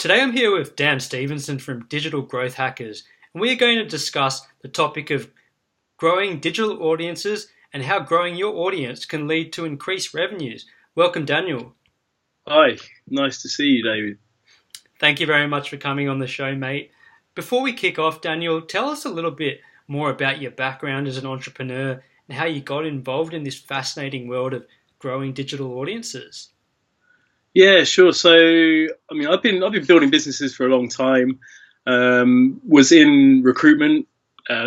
Today I'm here with Dan Stephenson from Digital Growth Hackers, and we are going to discuss the topic of growing digital audiences and how growing your audience can lead to increased revenues. Welcome, Daniel. Hi, nice to see you, David. Thank you very much for coming on the show, mate. Before we kick off, Daniel, tell us a little bit more about your background as an entrepreneur and how you got involved in this fascinating world of growing digital audiences. Yeah, sure. I've been building businesses for a long time. Was in recruitment.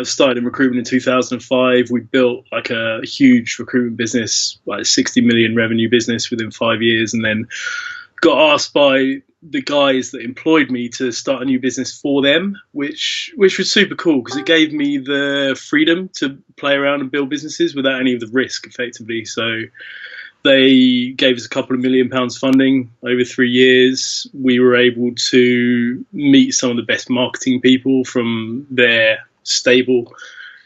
Started in recruitment in 2005. We built like a huge recruitment business, like 60 million revenue business within 5 years, and then got asked by the guys that employed me to start a new business for them, which was super cool because it gave me the freedom to play around and build businesses without any of the risk, effectively. So they gave us a couple of £1 million funding over 3 years. We were able to meet some of the best marketing people from their stable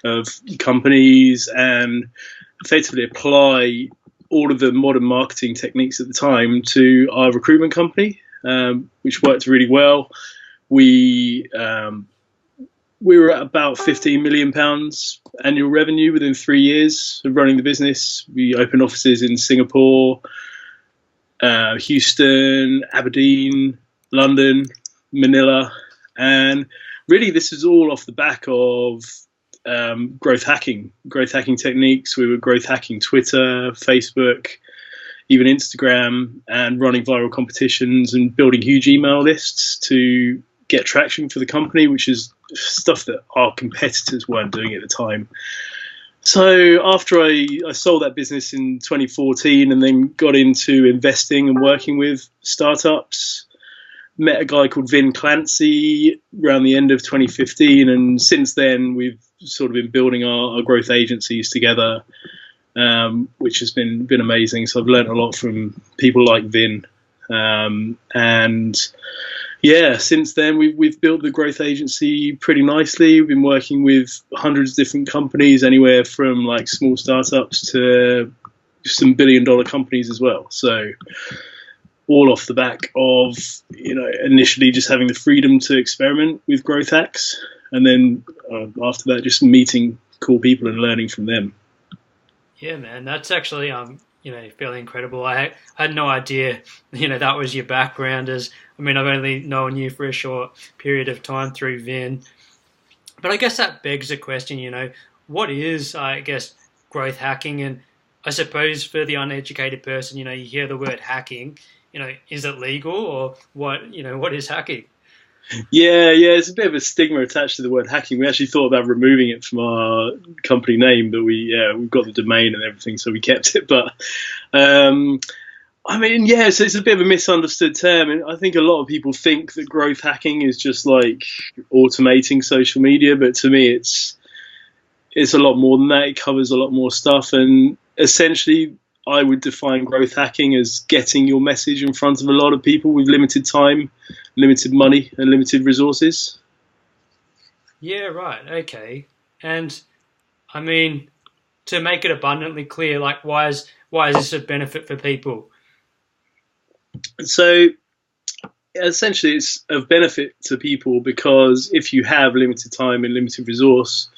of companies and effectively apply all of the modern marketing techniques at the time to our recruitment company, which worked really well. We were at about £15 million annual revenue within 3 years of running the business. We opened offices in Singapore, Houston, Aberdeen, London, Manila. And really, this is all off the back of growth hacking techniques. We were growth hacking Twitter, Facebook, even Instagram, and running viral competitions and building huge email lists to get traction for the company, which is stuff that our competitors weren't doing at the time. So after I sold that business in 2014 and then got into investing and working with startups, met a guy called Vin Clancy around the end of 2015, and since then we've sort of been building our growth agencies together, which has been amazing. So I've learned a lot from people like Vin, and yeah, since then we've built the growth agency pretty nicely. We've been working with hundreds of different companies, anywhere from like small startups to some billion-dollar companies as well. So all off the back of, initially just having the freedom to experiment with growth hacks, and then after that, just meeting cool people and learning from them. Yeah, man, that's actually fairly incredible. I had no idea, that was your background. I've only known you for a short period of time through Vin, but I guess that begs the question, what is, I guess, growth hacking? And I suppose for the uneducated person, you hear the word hacking, is it legal or what? What is hacking? Yeah, it's a bit of a stigma attached to the word hacking. We actually thought about removing it from our company name, but we've got the domain and everything, so we kept it. But so it's a bit of a misunderstood term, and I think a lot of people think that growth hacking is just like automating social media, but to me, it's a lot more than that. It covers a lot more stuff, and essentially, I would define growth hacking as getting your message in front of a lot of people with limited time, limited money, and limited resources. Yeah, right. Okay. And to make it abundantly clear, like why is this a benefit for people? So essentially, it's of benefit to people because if you have limited time and limited resource,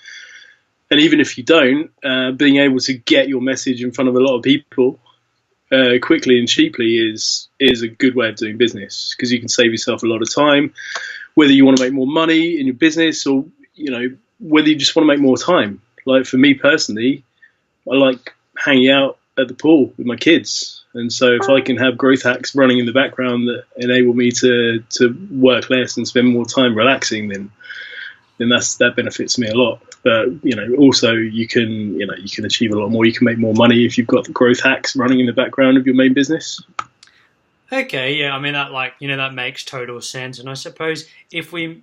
and even if you don't, being able to get your message in front of a lot of people quickly and cheaply is a good way of doing business, because you can save yourself a lot of time, whether you want to make more money in your business or whether you just want to make more time. Like for me personally, I like hanging out at the pool with my kids, and so if I can have growth hacks running in the background that enable me to work less and spend more time relaxing, then that benefits me a lot. But also you can achieve a lot more. You can make more money if you've got the growth hacks running in the background of your main business. Okay, yeah, that makes total sense. And I suppose if we,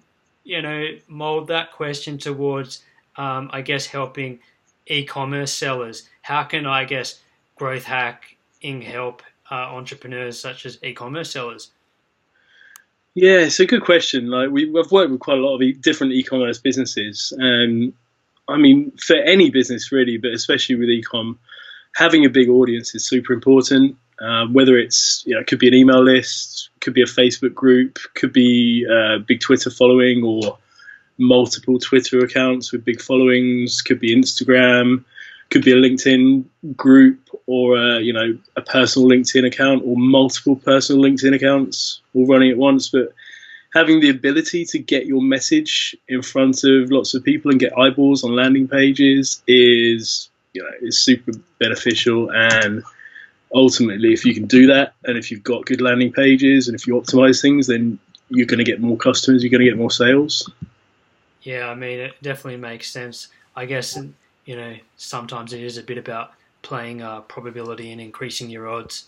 mold that question towards, I guess, helping e-commerce sellers, how can, I guess, growth hacking help entrepreneurs such as e-commerce sellers? Yeah, it's a good question. Like I've worked with quite a lot of different e-commerce businesses, and for any business really, but especially with e-com, having a big audience is super important. Whether it's, it could be an email list, could be a Facebook group, could be a big Twitter following or multiple Twitter accounts with big followings, could be Instagram, could be a LinkedIn group or a personal LinkedIn account or multiple personal LinkedIn accounts all running at once. But having the ability to get your message in front of lots of people and get eyeballs on landing pages is super beneficial. And ultimately, if you can do that, and if you've got good landing pages, and if you optimize things, then you're going to get more customers, you're going to get more sales. Yeah, I mean, it definitely makes sense. I guess, sometimes it is a bit about playing probability and increasing your odds.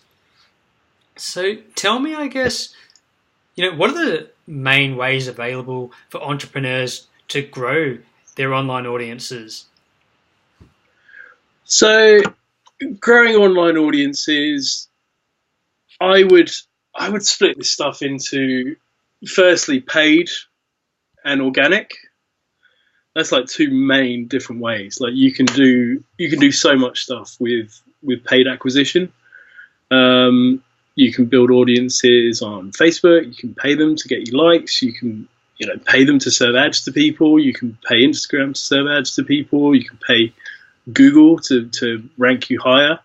So tell me, I guess, what are the main ways available for entrepreneurs to grow their online audiences? So growing online audiences, I would split this stuff into, firstly, paid and organic. That's like two main different ways. Like you can do so much stuff with paid acquisition. You can build audiences on Facebook. You can pay them to get you likes. You can pay them to serve ads to people. You can pay Instagram to serve ads to people. You can pay Google to rank you higher.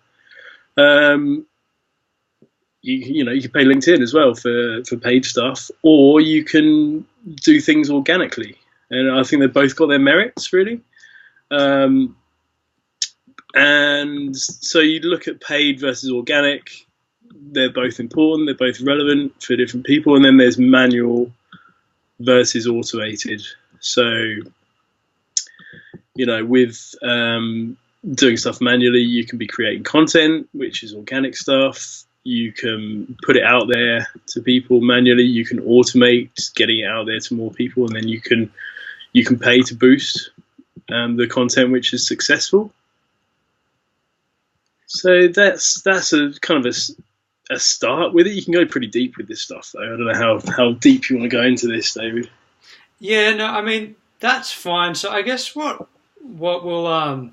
You can pay LinkedIn as well for paid stuff, or you can do things organically. And I think they've both got their merits, really. And so you look at paid versus organic. They're both important. They're both relevant for different people. And then there's manual versus automated. So, with doing stuff manually, you can be creating content, which is organic stuff. You can put it out there to people manually. You can automate getting it out there to more people, and then you can pay to boost the content which is successful. So that's a kind of a start with it. You can go pretty deep with this stuff, though. I don't know how deep you want to go into this, David. Yeah, no, I mean that's fine. So I guess what we'll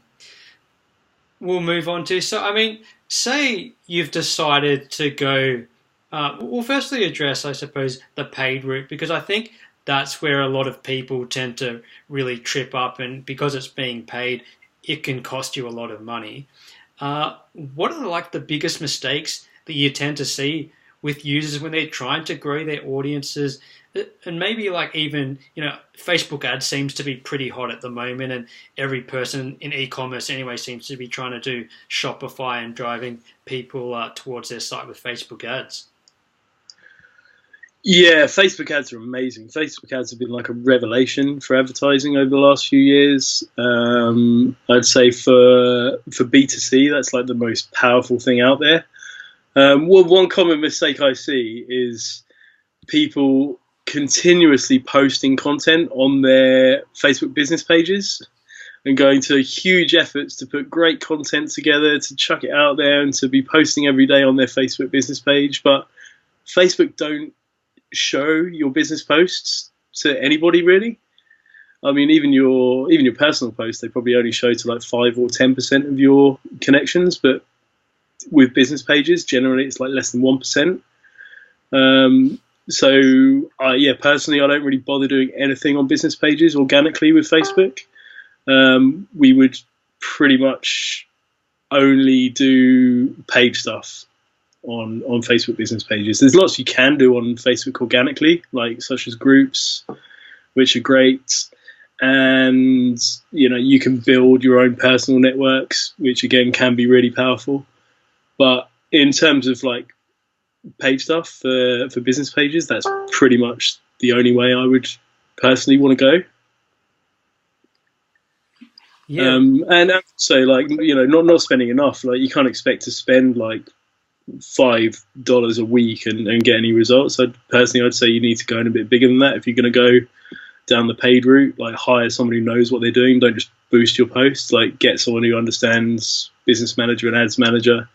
move on to. So I mean, say you've decided to go. We'll firstly address, I suppose, the paid route, because I think that's where a lot of people tend to really trip up, and because it's being paid, it can cost you a lot of money. What are like the biggest mistakes that you tend to see with users when they're trying to grow their audiences? And maybe like even, Facebook ads seems to be pretty hot at the moment, and every person in e-commerce anyway seems to be trying to do Shopify and driving people towards their site with Facebook ads. Yeah, Facebook ads are amazing. Facebook ads have been like a revelation for advertising over the last few years. I'd say for B2C, that's like the most powerful thing out there. One common mistake I see is people continuously posting content on their Facebook business pages and going to huge efforts to put great content together, to chuck it out there and to be posting every day on their Facebook business page. But Facebook don't show your business posts to anybody, really. I mean, even your personal posts, they probably only show to like 5 or 10% of your connections, but with business pages, generally it's like less than 1%. Personally, I don't really bother doing anything on business pages organically with Facebook. We would pretty much only do paid stuff on Facebook business pages. There's lots you can do on Facebook organically, like such as groups, which are great. And, you can build your own personal networks, which again can be really powerful. But in terms of like paid stuff for business pages, that's pretty much the only way I would personally want to go. Yeah. And so like, not spending enough. Like you can't expect to spend like $5 a week and get any results. I'd say you need to go in a bit bigger than that if you're going to go down the paid route. Like hire someone who knows what they're doing. Don't just boost your posts. Like get someone who understands Business Manager and Ads Manager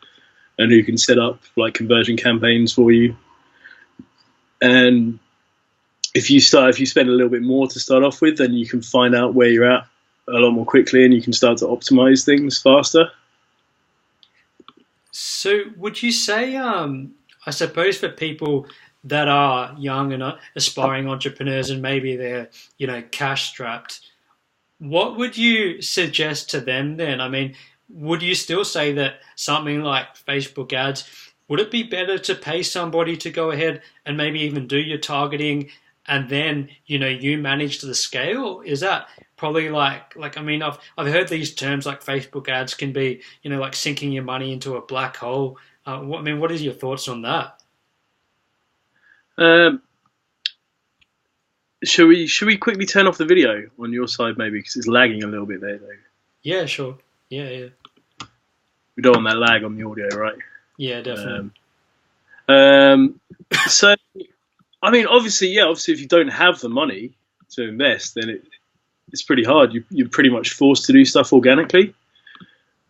and who can set up like conversion campaigns for you. And if you spend a little bit more to start off with, then you can find out where you're at a lot more quickly and you can start to optimize things faster. So would you say, I suppose for people that are young and aspiring entrepreneurs and maybe they're, cash strapped, what would you suggest to them then? I mean, would you still say that something like Facebook ads, would it be better to pay somebody to go ahead and maybe even do your targeting and then, you manage the scale? Is that probably I mean, I've heard these terms like Facebook ads can be, like sinking your money into a black hole. What is your thoughts on that? Um, should we quickly turn off the video on your side maybe because it's lagging a little bit there though. Yeah, sure. Yeah. We don't want that lag on the audio, right? Yeah, definitely. So, I mean, obviously, if you don't have the money to invest, then it's pretty hard. You're pretty much forced to do stuff organically.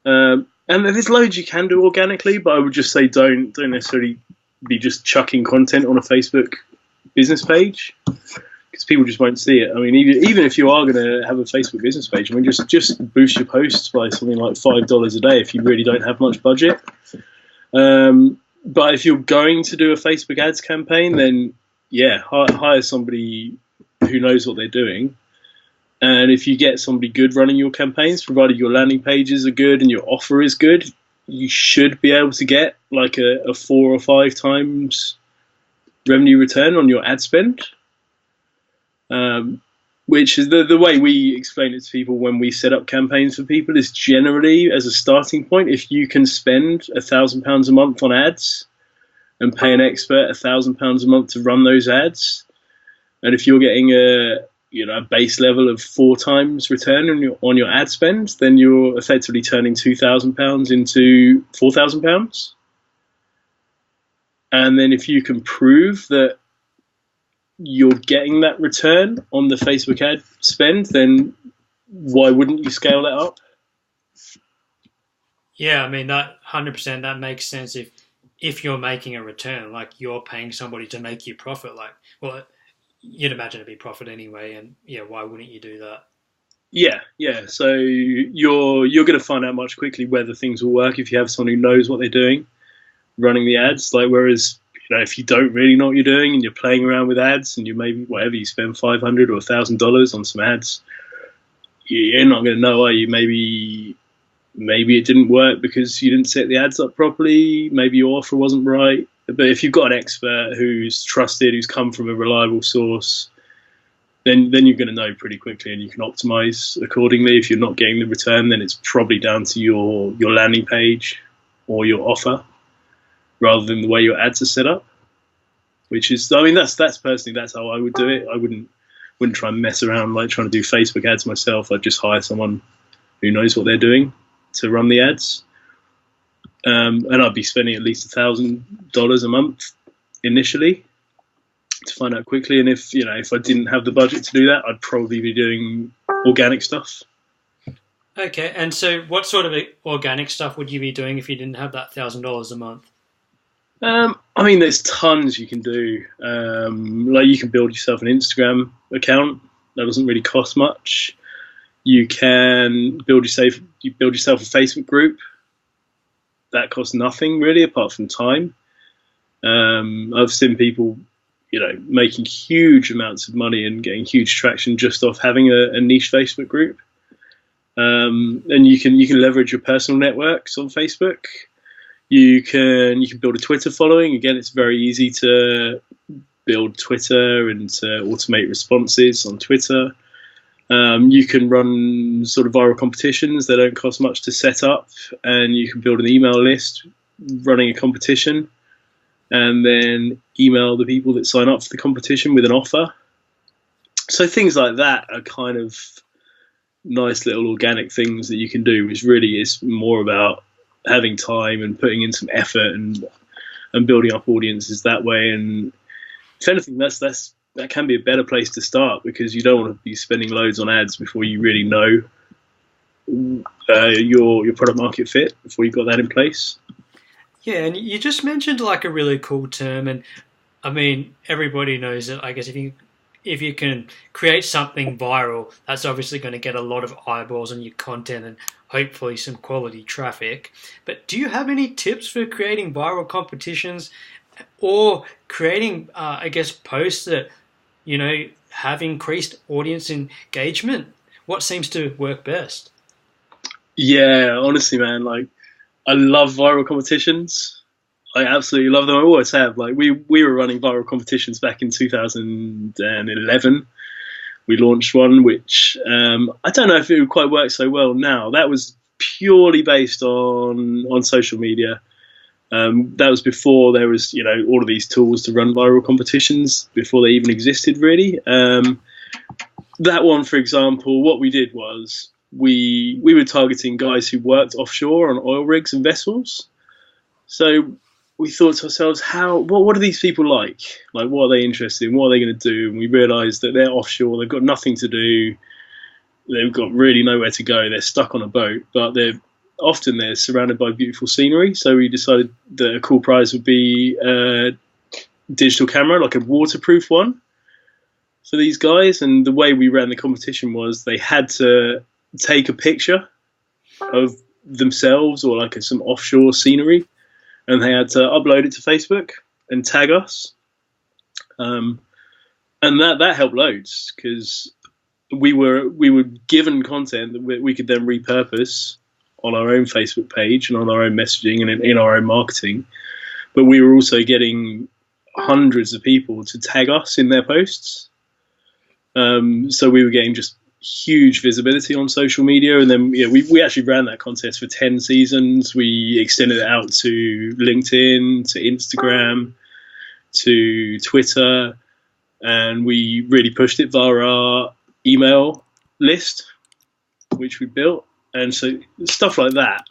And there's loads you can do organically, but I would just say don't necessarily be just chucking content on a Facebook business page because people just won't see it. I mean, even if you are going to have a Facebook business page, I mean, just boost your posts by something like $5 a day if you really don't have much budget. But if you're going to do a Facebook ads campaign, then hire somebody who knows what they're doing. And if you get somebody good running your campaigns, provided your landing pages are good and your offer is good, you should be able to get like a 4 or 5 times revenue return on your ad spend. Which is the way we explain it to people when we set up campaigns for people is generally as a starting point, if you can spend £1,000 a month on ads and pay an expert £1,000 a month to run those ads, and if you're getting a base level of 4 times return on your ad spend, then you're effectively turning £2,000 into £4,000. And then if you can prove that you're getting that return on the Facebook ad spend, then why wouldn't you scale that up? Yeah, I mean that 100% that makes sense if you're making a return, like you're paying somebody to make you profit. You'd imagine it'd be profit anyway, and why wouldn't you do that? Yeah. So you're going to find out much quickly whether things will work if you have someone who knows what they're doing running the ads. Whereas if you don't really know what you're doing and you're playing around with ads and you maybe you spend $500 or $1,000 on some ads, you're not going to know, are you? Maybe it didn't work because you didn't set the ads up properly. Maybe your offer wasn't right. But if you've got an expert who's trusted, who's come from a reliable source, then you're going to know pretty quickly and you can optimize accordingly. If you're not getting the return, then it's probably down to your landing page or your offer, rather than the way your ads are set up, which is, I mean, that's personally, that's how I would do it. I wouldn't try and mess around trying to do Facebook ads myself. I'd just hire someone who knows what they're doing to run the ads. And I'd be spending at least $1,000 a month initially to find out quickly. And if I didn't have the budget to do that, I'd probably be doing organic stuff. Okay, and so what sort of organic stuff would you be doing if you didn't have that $1,000 a month? I mean, there's tons you can do. You can build yourself an Instagram account. That doesn't really cost much. You can build yourself a Facebook group. That costs nothing really, apart from time. I've seen people, making huge amounts of money and getting huge traction just off having a niche Facebook group. And you can leverage your personal networks on Facebook. You can build a Twitter following. Again, it's very easy to build Twitter and to automate responses on Twitter. You can run sort of viral competitions that don't cost much to set up, and you can build an email list running a competition and then email the people that sign up for the competition with an offer. So things like that are kind of nice little organic things that you can do, which really is more about having time and putting in some effort and building up audiences that way. And if anything, that can be a better place to start, because you don't want to be spending loads on ads before you really know your product market fit, before you've got that in place. Yeah, and you just mentioned a really cool term, and I mean, everybody knows that. I guess if you if you can create something viral, that's obviously going to get a lot of eyeballs on your content and hopefully some quality traffic. But do you have any tips for creating viral competitions or creating, I guess, posts that, have increased audience engagement? What seems to work best? Yeah, honestly, man, like I love viral competitions. I absolutely love them. I always have. Like we were running viral competitions back in 2011. We launched one, which I don't know if it would quite work so well now. That was purely based on social media. That was before there was, all of these tools to run viral competitions, before they even existed, really. That one, for example, what we did was we were targeting guys who worked offshore on oil rigs and vessels. So we thought to ourselves, what are these people like? Like, what are they interested in? What are they going to do? And we realised that they're offshore. They've got nothing to do. They've got really nowhere to go. They're stuck on a boat, but they're surrounded by beautiful scenery. So we decided that a cool prize would be a digital camera, like a waterproof one, for these guys. And the way we ran the competition was they had to take a picture of themselves or like some offshore scenery, and they had to upload it to Facebook and tag us. And that helped loads, because we were given content that we could then repurpose on our own Facebook page and on our own messaging and in our own marketing. But we were also getting hundreds of people to tag us in their posts. So we were getting just huge visibility on social media. And then we actually ran that contest for 10 seasons. We extended it out to LinkedIn, to Instagram, to Twitter, and we really pushed it via our email list, which we built. And so stuff like that,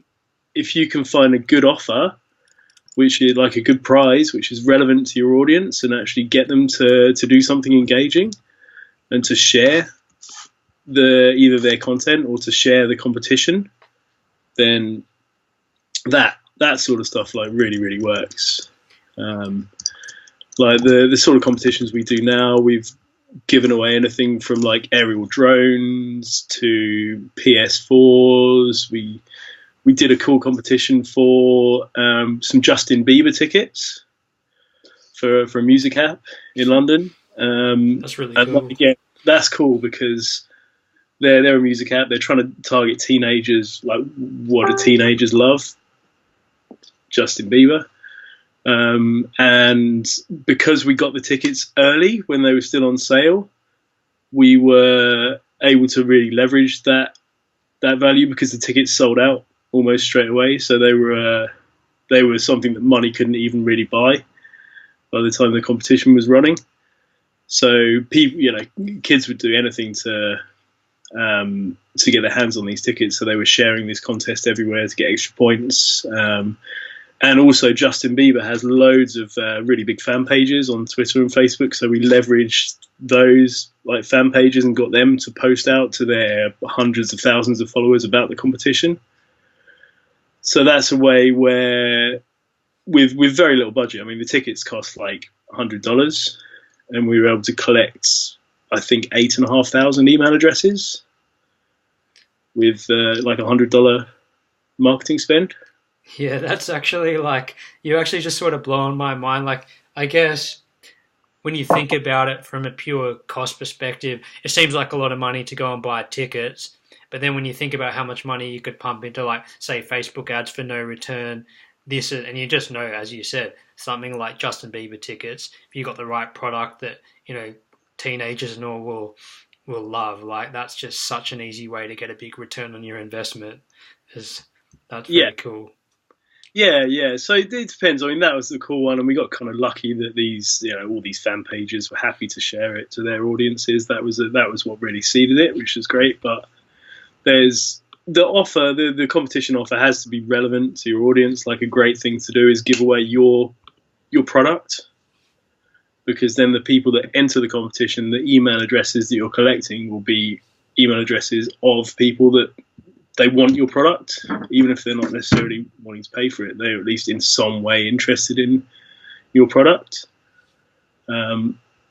if you can find a good offer, which is like a good prize, which is relevant to your audience, and actually get them to do something engaging and to share either their content or to share the competition, then that sort of stuff like really, really works. Like the sort of competitions we do now, we've given away anything from like aerial drones to PS4s. We did a cool competition for some Justin Bieber tickets for a music app in London. That's really cool. Again, that's cool because they're a music app. They're trying to target teenagers. Like, what do teenagers love? Justin Bieber. And because we got the tickets early when they were still on sale, we were able to really leverage that value, because the tickets sold out almost straight away. So they were something that money couldn't even really buy by the time the competition was running. So people, kids would do anything to get their hands on these tickets. So they were sharing this contest everywhere to get extra points. And also Justin Bieber has loads of really big fan pages on Twitter and Facebook. So we leveraged those like fan pages and got them to post out to their hundreds of thousands of followers about the competition. So that's a way where with very little budget, I mean, the tickets cost like $100, and we were able to collect, I think, 8,500 email addresses with like $100 marketing spend. Yeah, that's actually like, you actually just sort of blown my mind. Like, I guess when you think about it from a pure cost perspective, it seems like a lot of money to go and buy tickets. But then when you think about how much money you could pump into, like, say, Facebook ads for no return, and you just know, as you said, something like Justin Bieber tickets, if you got the right product that, teenagers and all will love, like, that's just such an easy way to get a big return on your investment. That's very cool. Yeah. So it depends. I mean, that was the cool one, and we got kind of lucky that these, all these fan pages were happy to share it to their audiences. That was what really seeded it, which is great. But there's the offer, the competition offer has to be relevant to your audience. Like, a great thing to do is give away your product, because then the people that enter the competition, the email addresses that you're collecting will be email addresses of people that they want your product, even if they're not necessarily wanting to pay for it. They're at least in some way interested in your product.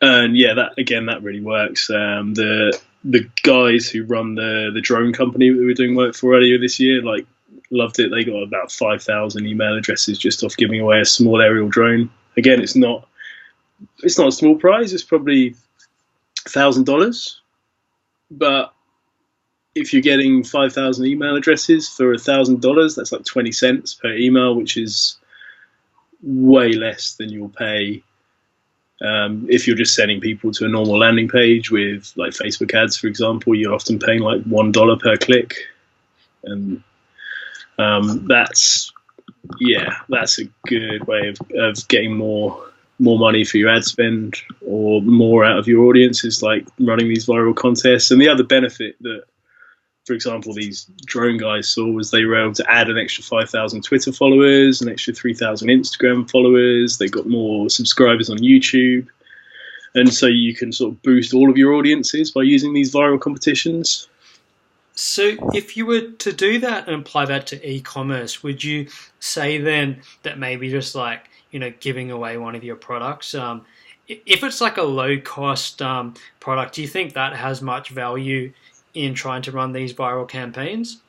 And yeah, that really works. The guys who run the drone company that we were doing work for earlier this year, like, loved it. They got about 5,000 email addresses just off giving away a small aerial drone. Again, it's not a small prize. It's probably $1,000, but if you're getting 5,000 email addresses for $1,000, that's like 20 cents per email, which is way less than you'll pay if you're just sending people to a normal landing page with like Facebook ads, for example. You're often paying like $1 per click, and that's a good way of getting more money for your ad spend, or more out of your audience, is like running these viral contests. And the other benefit that, for example, these drone guys saw was they were able to add an extra 5,000 Twitter followers, an extra 3,000 Instagram followers. They got more subscribers on YouTube. And so you can sort of boost all of your audiences by using these viral competitions. So if you were to do that and apply that to e-commerce, would you say then that maybe just like, giving away one of your products, if it's like a low-cost product, do you think that has much value in trying to run these viral campaigns?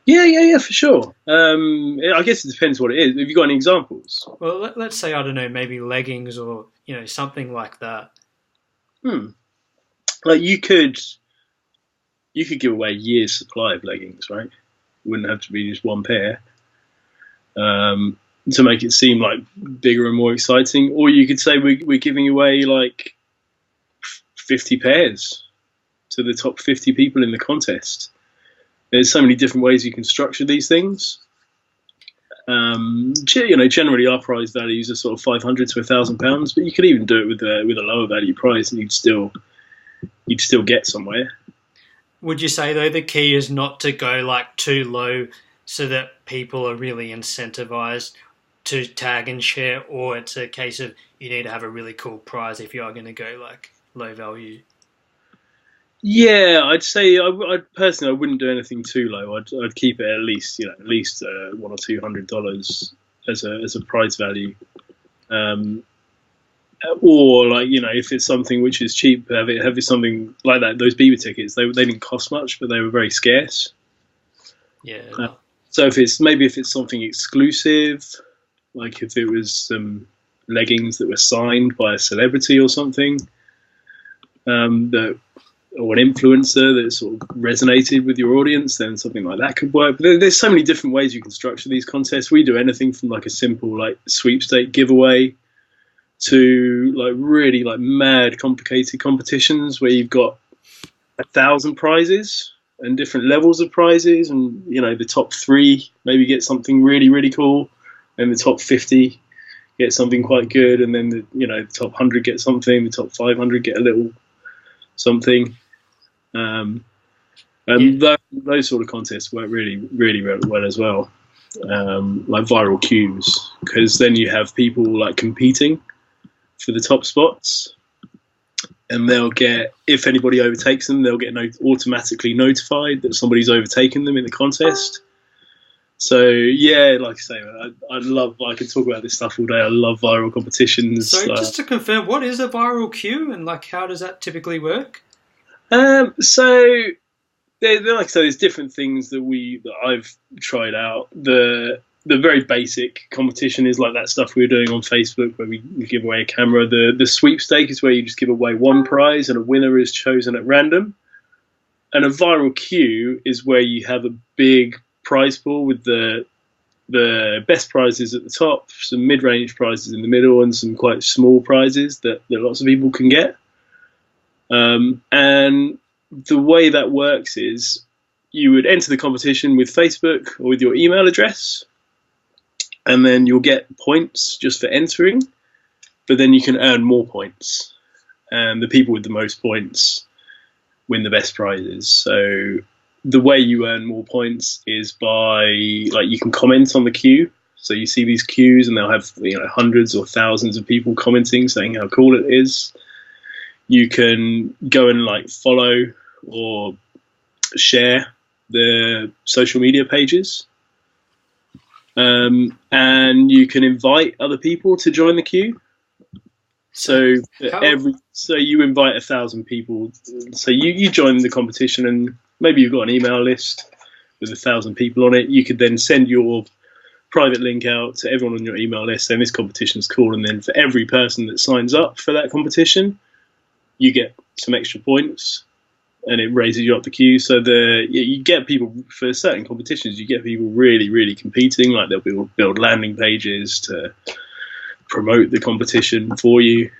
Yeah, for sure. I guess it depends what it is. Have you got any examples? Well, let's say, I don't know, maybe leggings or, something like that. Like you could give away a year's supply of leggings, right? It wouldn't have to be just one pair, to make it seem like bigger and more exciting. Or you could say we're giving away like 50 pairs to the top 50 people in the contest. There's so many different ways you can structure these things. Generally our prize values are sort of £500 to £1,000, but you could even do it with a lower value prize, and you'd still get somewhere. Would you say though the key is not to go like too low so that people are really incentivized to tag and share, or it's a case of you need to have a really cool prize if you are going to go like low value? Yeah, I'd say I personally wouldn't do anything too low. I'd keep it at least $100 or $200 as a prize value, or like if it's something which is cheap, have it something like that. Those Bieber tickets, they didn't cost much, but they were very scarce. Yeah. So if it's something exclusive, like if it was some leggings that were signed by a celebrity or something, or an influencer that sort of resonated with your audience, then something like that could work. But there's so many different ways you can structure these contests. We do anything from like a simple like sweepstake giveaway to like really like mad complicated competitions where you've got 1,000 prizes and different levels of prizes, and the top 3 maybe get something really, really cool, and the top 50 get something quite good, and then the top 100 get something, the top 500 get a little something. Those sort of contests work really, really well as well, like viral queues, because then you have people like competing for the top spots, and they'll get, if anybody overtakes them, they'll get automatically notified that somebody's overtaken them in the contest. So yeah, like I say, I could talk about this stuff all day. I love viral competitions. So just to confirm, what is a viral queue, and like how does that typically work? So there's different things that I've tried out. The very basic competition is like that stuff we were doing on Facebook where we give away a camera. The sweepstake is where you just give away one prize and a winner is chosen at random. And a viral queue is where you have a big prize pool with the best prizes at the top, some mid-range prizes in the middle, and some quite small prizes that lots of people can get. And the way that works is you would enter the competition with Facebook or with your email address, and then you'll get points just for entering, but then you can earn more points, and the people with the most points win the best prizes. So the way you earn more points is by, like, you can comment on the queue. So you see these queues and they'll have hundreds or thousands of people commenting saying how cool it is. You can go and like follow or share the social media pages, and you can invite other people to join the queue. So how? So you invite 1,000 people. So you join the competition, and maybe you've got an email list with 1,000 people on it. You could then send your private link out to everyone on your email list saying this competition's cool, and then for every person that signs up for that competition, you get some extra points, and it raises you up the queue. So you get people for certain competitions. You get people really, really competing. Like they'll build landing pages to promote the competition for you,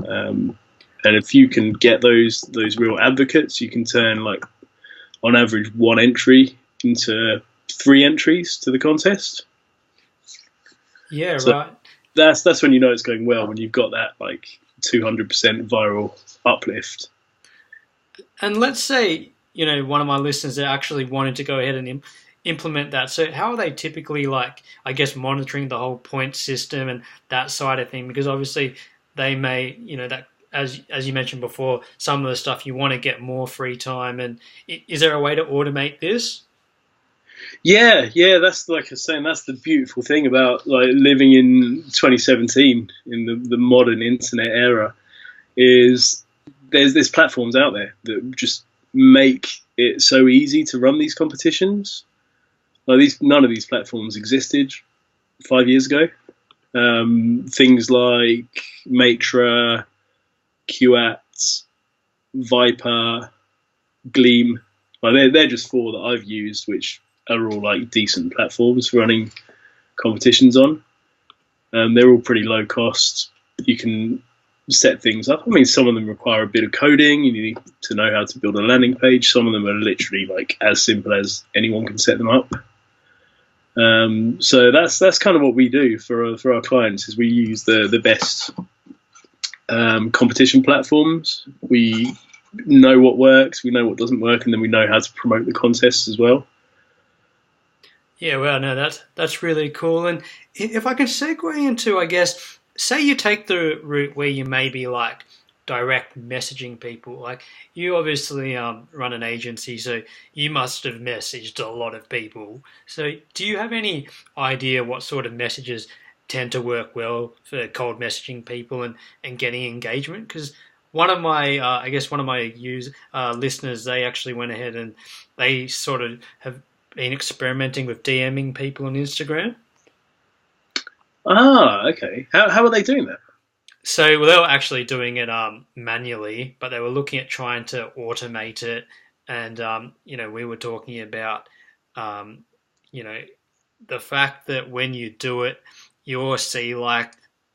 and if you can get those real advocates, you can turn, like, on average, one entry into 3 entries to the contest. Yeah, so right. That's when you know it's going well, when you've got that like 200% viral uplift. And let's say, one of my listeners that actually wanted to go ahead and implement that. So how are they typically, like, I guess, monitoring the whole point system and that side of thing? Because obviously they may, that as you mentioned before, some of the stuff you want to get more free time. And is there a way to automate this? Yeah, that's, like I was saying, that's the beautiful thing about, like, living in 2017 in the modern internet era, is there's platforms out there that just make it so easy to run these competitions. Like, none of these platforms existed 5 years ago. Things like Matra, QAT, Viper, Gleam, like they're just 4 that I've used, which are all like decent platforms for running competitions on. They're all pretty low cost. You can set things up. I mean, some of them require a bit of coding. You need to know how to build a landing page. Some of them are literally like as simple as anyone can set them up. So that's kind of what we do for our clients, is we use the best competition platforms. We know what works, we know what doesn't work, and then we know how to promote the contests as well. Yeah, well, no, that's really cool. And if I can segue into, I guess, say you take the route where you maybe like direct messaging people. Like, you obviously run an agency, so you must have messaged a lot of people. So do you have any idea what sort of messages tend to work well for cold messaging people and getting engagement? Because one of my listeners, they actually went ahead and they sort of have been experimenting with DMing people on Instagram. Ah, okay. How are they doing that? So they were actually doing it manually, but they were looking at trying to automate it. And, we were talking about, the fact that when you do it, you all see like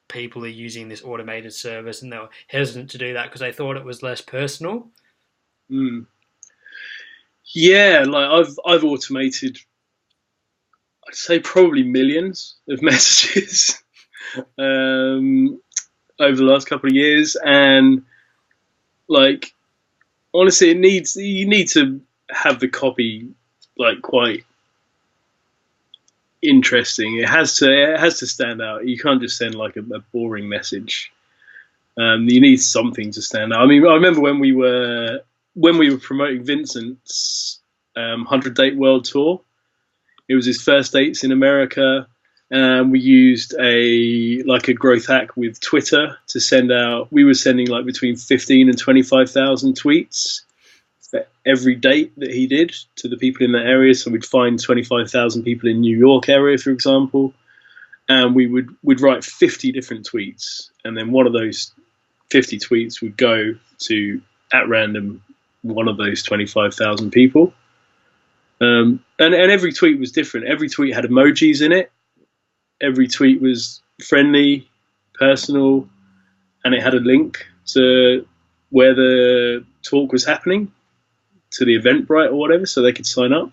people are using this automated service, and they were hesitant to do that because they thought it was less personal. Yeah, like I've automated, I'd say probably millions of messages over the last couple of years, and like, honestly, you need to have the copy like quite interesting. It has to stand out. You can't just send like a boring message. You need something to stand out. I mean, I remember when we were promoting Vincent's 100-date world tour. It was his first dates in America, and we used a growth hack with Twitter to send out. We were sending like between 15 and 25,000 tweets for every date that he did to the people in that area. So we'd find 25,000 people in New York area, for example, and we'd write 50 different tweets, and then one of those 50 tweets would go to, at random, one of those 25,000 people. And every tweet was different. Every tweet had emojis in it. Every tweet was friendly, personal, and it had a link to where the talk was happening, to the Eventbrite or whatever, so they could sign up.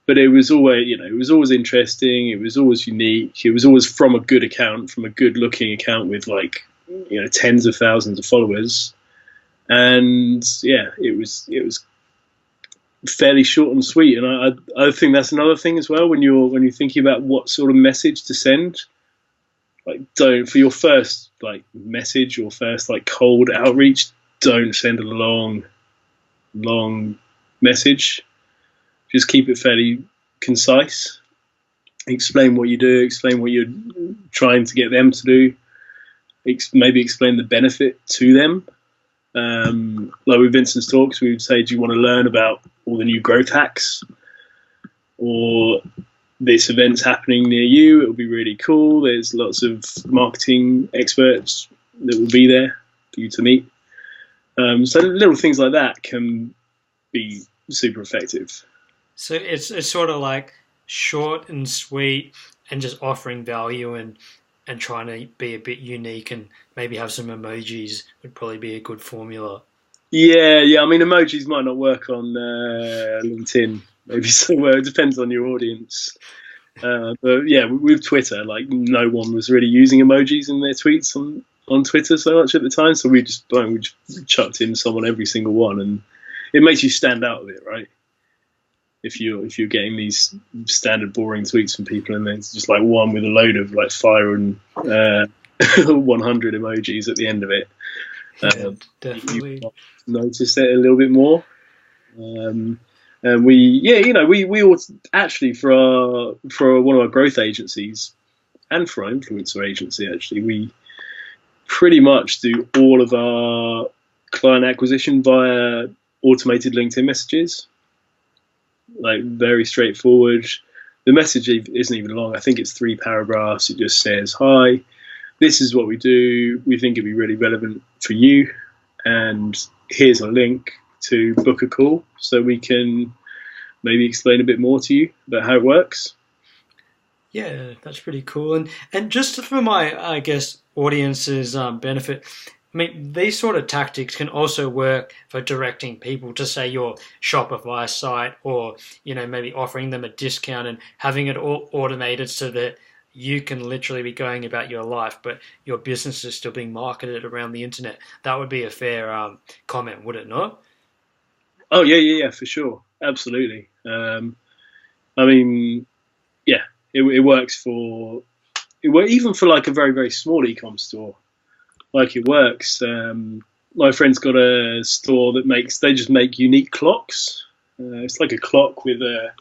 But it was always, it was always interesting. It was always unique. It was always from a good account, from a good-looking account with like, tens of thousands of followers. And yeah, it was fairly short and sweet. And I think that's another thing as well, when you're thinking about what sort of message to send. Like, for your first like message or first like cold outreach, don't send a long message. Just keep it fairly concise. Explain what you do. Explain what you're trying to get them to do. maybe explain the benefit to them. Like with Vincent's talks, we would say, do you want to learn about all the new growth hacks, or this event's happening near you? It'll be really cool. There's lots of marketing experts that will be there for you to meet. So little things like that can be super effective. So it's sort of like short and sweet, and just offering value and trying to be a bit unique, and maybe have some emojis would probably be a good formula. Yeah. I mean, emojis might not work on LinkedIn. Maybe somewhere. It depends on your audience. But yeah, with Twitter, like no one was really using emojis in their tweets on Twitter so much at the time. So we just chucked in someone every single one, and it makes you stand out a bit, right? If you're getting these standard boring tweets from people, and then it's just like one with a load of like fire and 100 emojis at the end of it, definitely you notice it a little bit more. And we actually for one of our growth agencies and for our influencer agency, actually, we pretty much do all of our client acquisition via automated LinkedIn messages. Like very straightforward. The message isn't even long. I think it's 3 paragraphs. It just says, "Hi, this is what we do. We think it'd be really relevant for you, and here's a link to book a call so we can maybe explain a bit more to you about how it works." Yeah, that's pretty cool. And just for my, I guess, audience's benefit, I mean, these sort of tactics can also work for directing people to, say, your Shopify site, or, maybe offering them a discount and having it all automated so that you can literally be going about your life, but your business is still being marketed around the internet. That would be a fair comment, would it not? Oh, yeah, for sure. Absolutely. I mean, yeah, it works even for like a very, very small e-com store. Like it works. My friend's got a store they just make unique clocks. It's like a clock with a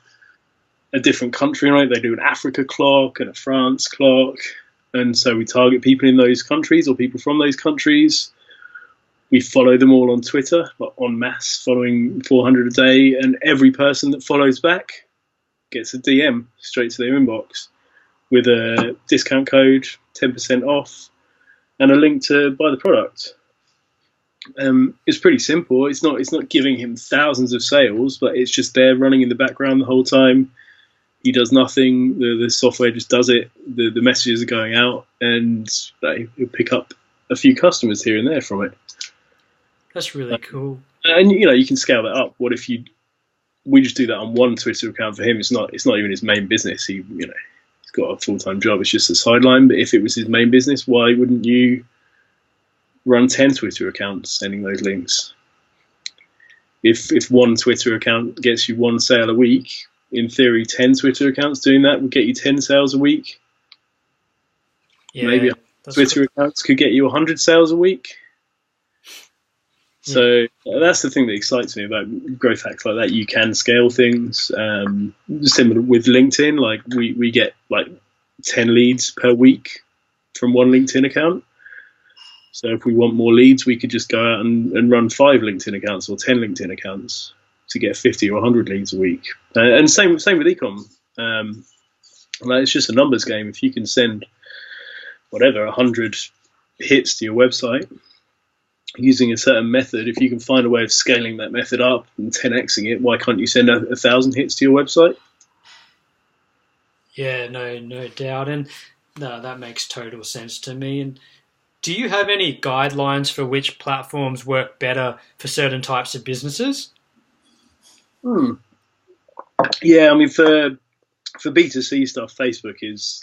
different country on it. They do an Africa clock and a France clock. And so we target people in those countries or people from those countries. We follow them all on Twitter, like en masse, following 400 a day. And every person that follows back gets a DM straight to their inbox with a discount code, 10% off, and a link to buy the product. It's pretty simple. It's not giving him thousands of sales, but it's just there running in the background the whole time. He does nothing. The software just does it. The messages are going out, and he'll pick up a few customers here and there from it. That's really cool. And you can scale that up. What if we just do that on one Twitter account for him? It's not even his main business. He's got a full-time job. It's just a sideline. But if it was his main business, why wouldn't you run 10 Twitter accounts sending those links? If one Twitter account gets you 1 sale a week, in theory 10 Twitter accounts doing that would get you 10 sales a week. Yeah, maybe Twitter accounts could get you 100 sales a week. So that's the thing that excites me about growth hacks like that. You can scale things. Similar with LinkedIn, like we get like 10 leads per week from one LinkedIn account. So if we want more leads, we could just go out and run 5 LinkedIn accounts or 10 LinkedIn accounts to get 50 or 100 leads a week. And same with ecom. Like it's just a numbers game. If you can send 100 hits to your website using a certain method, if you can find a way of scaling that method up and 10xing it, why can't you send 1,000 hits to your website? Yeah, no doubt. And no, that makes total sense to me. And do you have any guidelines for which platforms work better for certain types of businesses? Yeah, I mean, for B2C stuff, Facebook is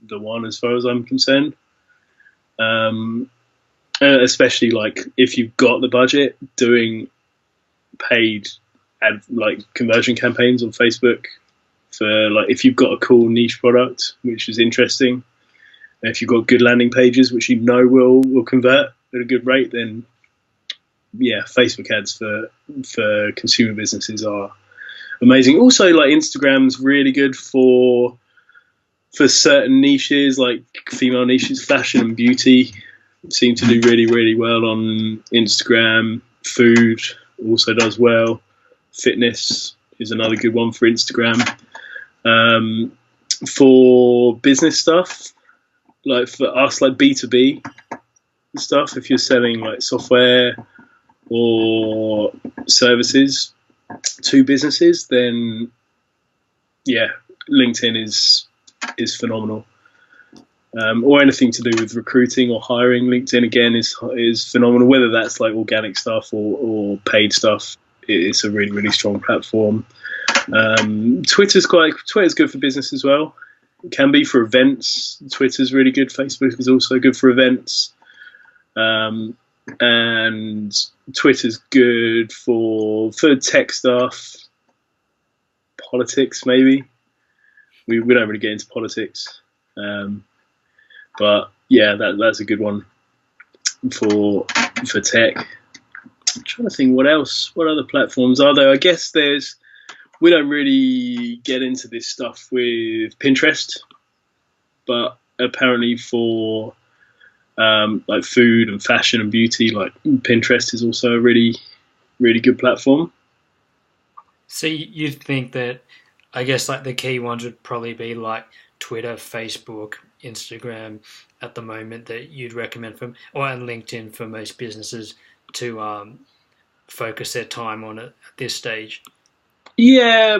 the one as far as I'm concerned. Especially like if you've got the budget, doing paid conversion campaigns on Facebook for if you've got a cool niche product which is interesting, and if you've got good landing pages which will convert at a good rate, then yeah, Facebook ads for consumer businesses are amazing. Also, Instagram's really good for for certain niches, like female niches, fashion and beauty seem to do really, really well on Instagram. Food also does well. Fitness is another good one for Instagram. For business stuff, like for us, like B2B stuff, if you're selling like software or services to businesses, then yeah, LinkedIn is phenomenal. Or anything to do with recruiting or hiring, LinkedIn again is phenomenal. Whether that's like organic stuff or paid stuff, it's a really, really strong platform. Twitter's good for business as well. It can be for events. Twitter's really good. Facebook is also good for events. And Twitter's good for tech stuff, politics maybe. We don't really get into politics, but yeah, that's a good one for tech. I'm trying to think what else. What other platforms are there? I guess we don't really get into this stuff with Pinterest, but apparently for like food and fashion and beauty, like Pinterest is also a really, really good platform. So you think that, I guess, like the key ones would probably be like Twitter, Facebook, Instagram at the moment that you'd recommend and LinkedIn for most businesses to focus their time on at this stage. Yeah,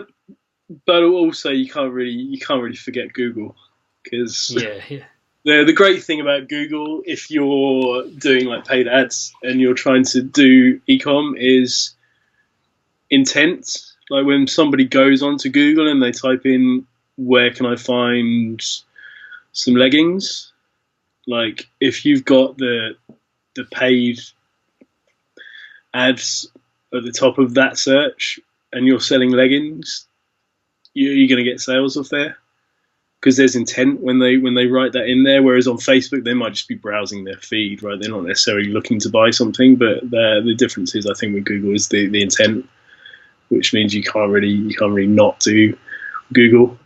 but also you can't really forget Google, because yeah. The great thing about Google, if you're doing like paid ads and you're trying to do e-com, is intent. Like when somebody goes onto Google and they type in, where can I find some leggings? Like if you've got the paid ads at the top of that search and you're selling leggings, you're going to get sales off there, because there's intent when they write that in there. Whereas on Facebook, they might just be browsing their feed, right? They're not necessarily looking to buy something, but the difference is, I think, with Google is the intent, which means you can't really not do Google,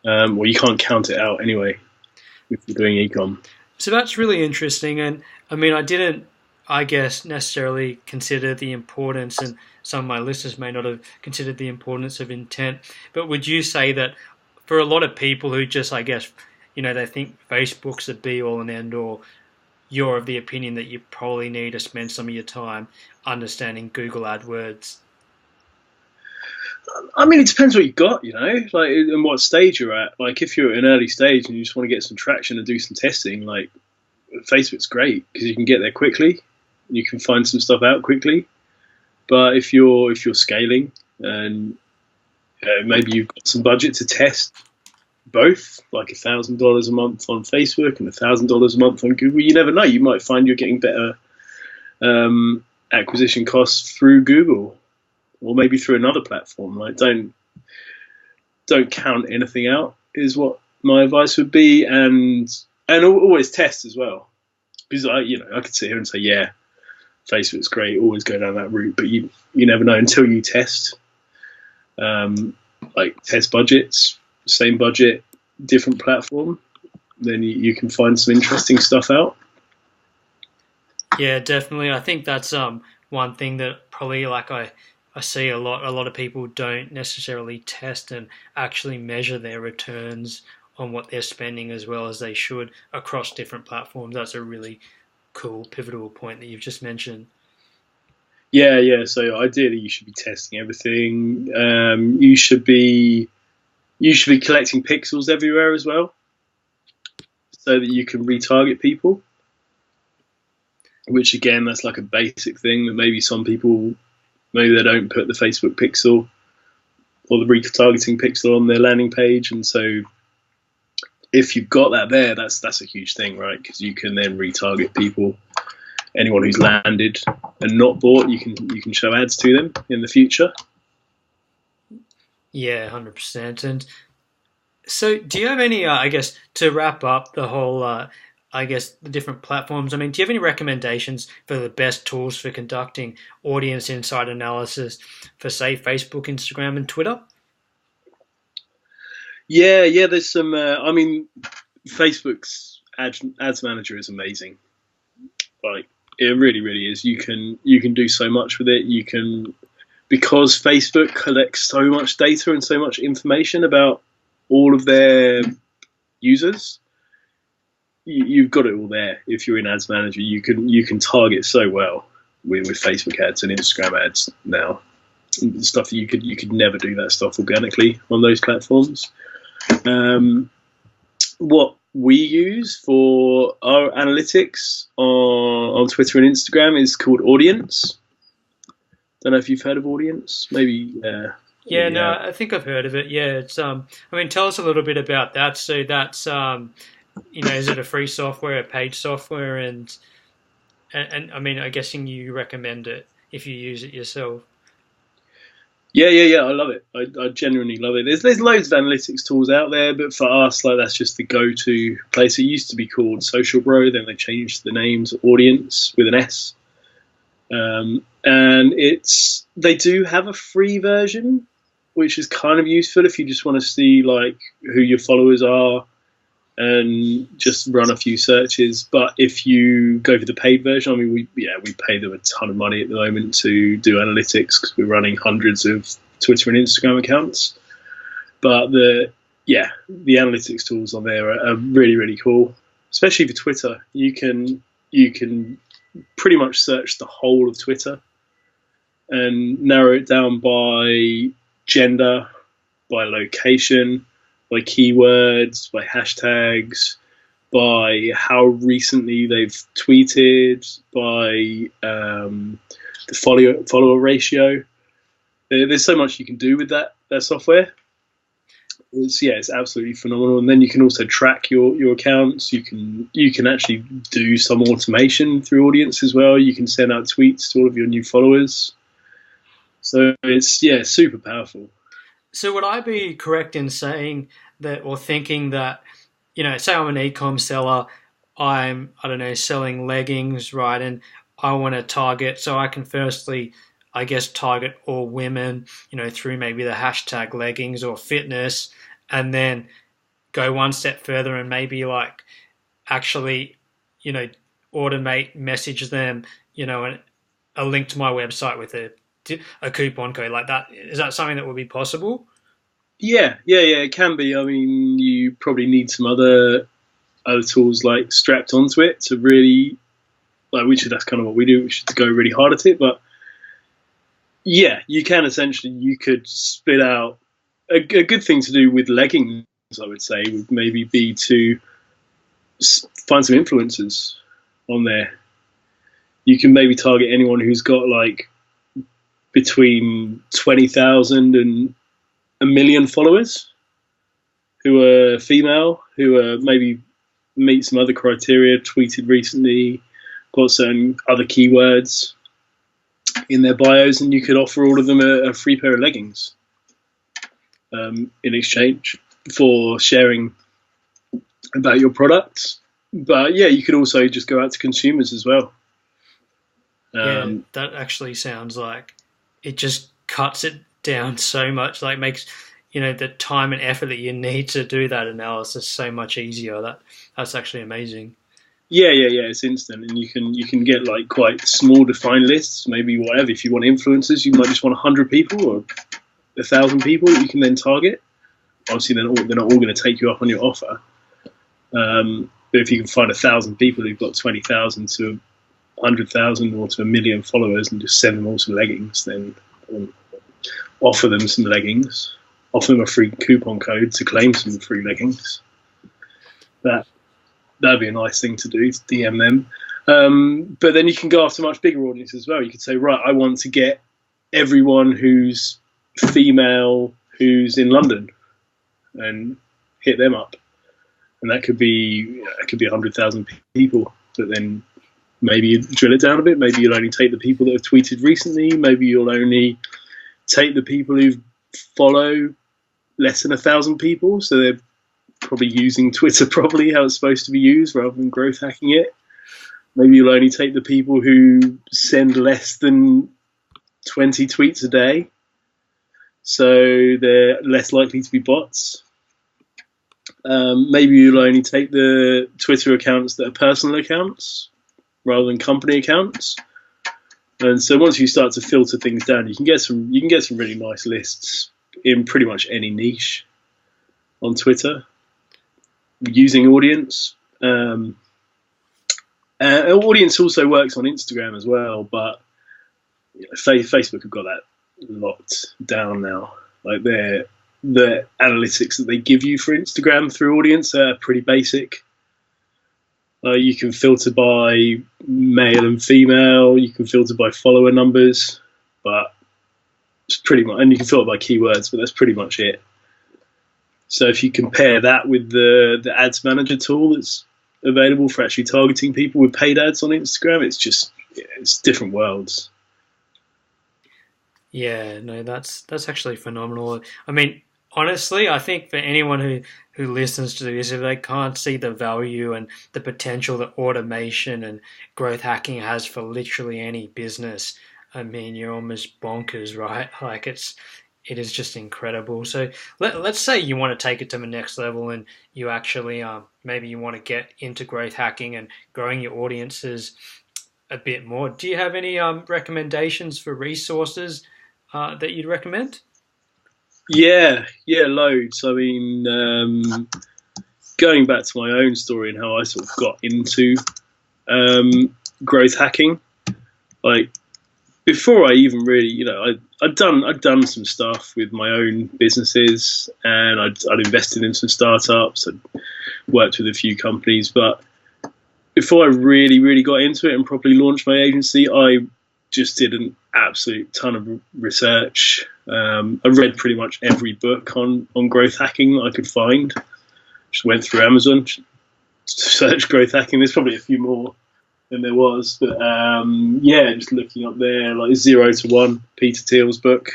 or you can't count it out anyway if you're doing e-com. So that's really interesting, and I mean, I didn't, I guess, necessarily consider the importance, and some of my listeners may not have considered the importance of intent. But would you say that for a lot of people who just, I guess, they think Facebook's the be-all and end-all, you're of the opinion that you probably need to spend some of your time understanding Google AdWords? I mean, it depends what you've got, like, and what stage you're at. Like, if you're at an early stage and you just want to get some traction and do some testing, like, Facebook's great because you can get there quickly. You can find some stuff out quickly. But if you're scaling and maybe you've got some budget to test both, like $1,000 a month on Facebook and $1,000 a month on Google, you never know. You might find you're getting better acquisition costs through Google, or maybe through another platform. Like, don't count anything out is what my advice would be, and always test as well. Because I could sit here and say, yeah, Facebook's great, always go down that route, but you never know until you test. Like test budgets, same budget, different platform, then you can find some interesting stuff out. Yeah, definitely. I think that's one thing that probably, like, I see a lot of people don't necessarily test and actually measure their returns on what they're spending as well as they should across different platforms. That's a really cool, pivotal point that you've just mentioned. Yeah. So ideally, you should be testing everything. You should be collecting pixels everywhere as well, so that you can retarget people. Which again, that's like a basic thing that maybe some people, maybe they don't put the Facebook pixel or the retargeting pixel on their landing page, and so if you've got that there, that's a huge thing, right? Because you can then retarget people. Anyone who's landed and not bought, you can show ads to them in the future. Yeah, 100%. And so, do you have any? I guess to wrap up the whole, the different platforms. I mean, do you have any recommendations for the best tools for conducting audience insight analysis for, say, Facebook, Instagram, and Twitter? Yeah. There's some. I mean, Facebook's ads manager is amazing. Like it really is. You can do so much with it. You can, because Facebook collects so much data and so much information about all of their users. You've got it all there. If you're in Ads Manager, you can target so well with Facebook ads and Instagram ads now. Stuff that you could never do that stuff organically on those platforms. What we use for our analytics on Twitter and Instagram is called Audience. Don't know if you've heard of Audience. Maybe. Yeah, no, I think I've heard of it. Yeah, it's I mean, tell us a little bit about that. So that's is it a free software, a paid software, and I mean, I'm guessing you recommend it if you use it yourself. Yeah. I love it. I genuinely love it. There's loads of analytics tools out there, but for us, like that's just the go-to place. It used to be called Social Bro, then they changed the name to Audience with an S. And they do have a free version, which is kind of useful if you just want to see like who your followers are and just run a few searches. But if you go for the paid version, I mean, we pay them a ton of money at the moment to do analytics because we're running hundreds of Twitter and Instagram accounts. But the analytics tools on there are really cool, especially for Twitter. You can pretty much search the whole of Twitter and narrow it down by gender, by location, by keywords, by hashtags, by how recently they've tweeted, by the follower ratio. There's so much you can do with that software. It's absolutely phenomenal. And then you can also track your accounts. You can actually do some automation through Audience as well. You can send out tweets to all of your new followers. So it's super powerful. So would I be correct in saying that, or thinking that, say I'm an e-com seller, I don't know, selling leggings, right? And I want to target, so I can firstly, I guess, target all women, through maybe the hashtag leggings or fitness, and then go one step further and maybe like actually, automate, message them, a link to my website with a coupon code like that. Is that something that would be possible? Yeah, it can be. I mean, you probably need some other tools like strapped onto it to really, that's kind of what we do, which is to go really hard at it. But yeah, you could spit out a good thing to do with leggings, I would say, would maybe be to find some influencers on there. You can maybe target anyone who's got like between 20,000 and a million followers who are female, who are maybe meet some other criteria, tweeted recently, got certain other keywords in their bios, and you could offer all of them a free pair of leggings in exchange for sharing about your products. But yeah, you could also just go out to consumers as well. Yeah, that actually sounds like it just cuts it down so much, like makes the time and effort that you need to do that analysis so much easier. That's actually amazing. Yeah, it's instant, and you can get like quite small defined lists, maybe whatever. If you want influencers, you might just want 100 people or 1,000 people that you can then target. Obviously, they're not all going to take you up on your offer. But if you can find 1,000 people who've got 20,000 to 100,000 or to 1 million followers and just send them all some leggings, then offer them some leggings, offer them a free coupon code to claim some free leggings. That'd be a nice thing to do, to DM them. But then you can go after much bigger audiences as well. You could say, right, I want to get everyone who's female who's in London and hit them up. And that could be 100,000 people. But then maybe you drill it down a bit. Maybe you'll only take the people that have tweeted recently. Maybe you'll only take the people who follow less than 1,000 people. So they're probably using Twitter properly, how it's supposed to be used, rather than growth hacking it. Maybe you'll only take the people who send less than 20 tweets a day. So they're less likely to be bots. Maybe you'll only take the Twitter accounts that are personal accounts rather than company accounts. And so once you start to filter things down, you can get some really nice lists in pretty much any niche on Twitter using audience. Audience also works on Instagram as well, but Facebook have got that locked down now. Like the analytics that they give you for Instagram through audience are pretty basic. You can filter by male and female. You can filter by follower numbers, but it's pretty much, and you can filter by keywords, but that's pretty much it. So if you compare that with the ads manager tool that's available for actually targeting people with paid ads on Instagram, it's different worlds. Yeah, no, that's actually phenomenal. I mean, honestly, I think for anyone who listens to this, if they can't see the value and the potential that automation and growth hacking has for literally any business, I mean, you're almost bonkers, right? Like it is just incredible. So let's say you want to take it to the next level and you actually maybe you want to get into growth hacking and growing your audiences a bit more. Do you have any recommendations for resources that you'd recommend? Yeah, loads. I mean, going back to my own story and how I sort of got into growth hacking, like before I even really, I'd done some stuff with my own businesses, and I'd invested in some startups. I'd worked with a few companies, but before I really got into it and properly launched my agency, I just did an absolute ton of research. I read pretty much every book on growth hacking that I could find. Just went through Amazon, searched growth hacking. There's probably a few more than there was, but just looking up there, like 0 to 1, Peter Thiel's book,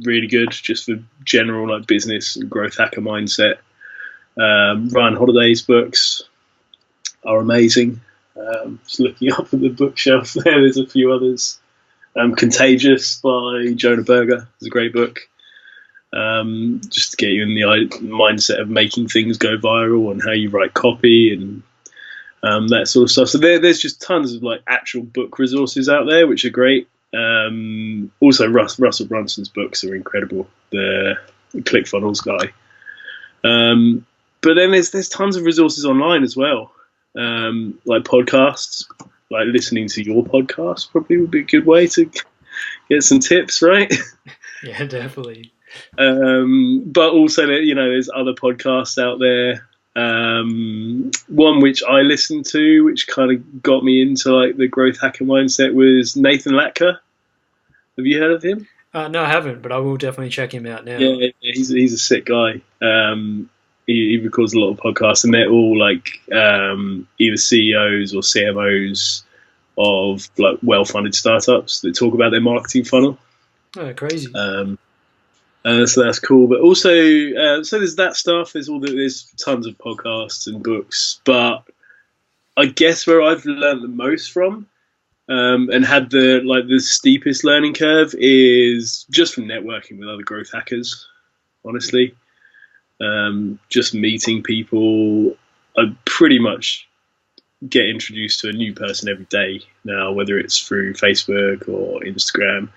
really good, just for general like business and growth hacker mindset. Ryan Holiday's books are amazing. Just looking up at the bookshelf there's a few others. Contagious by Jonah Berger is a great book. Just to get you in the mindset of making things go viral and how you write copy and that sort of stuff. So there's just tons of like actual book resources out there, which are great. Also, Russell Brunson's books are incredible. The ClickFunnels guy. But then there's tons of resources online as well, like podcasts. Like listening to your podcast probably would be a good way to get some tips, right? Yeah, definitely. But also, there's other podcasts out there. One which I listened to, which kind of got me into like the growth hacker mindset, was Nathan Lacquer. Have you heard of him? No, I haven't, but I will definitely check him out now. Yeah, he's a sick guy. He records a lot of podcasts, and they're all like either CEOs or CMOs of like well-funded startups that talk about their marketing funnel. Oh, crazy! So that's cool. But also, so there's that stuff. There's tons of podcasts and books. But I guess where I've learned the most from and had the steepest learning curve is just from networking with other growth hackers. Honestly. Just meeting people. I pretty much get introduced to a new person every day now, whether it's through Facebook or Instagram.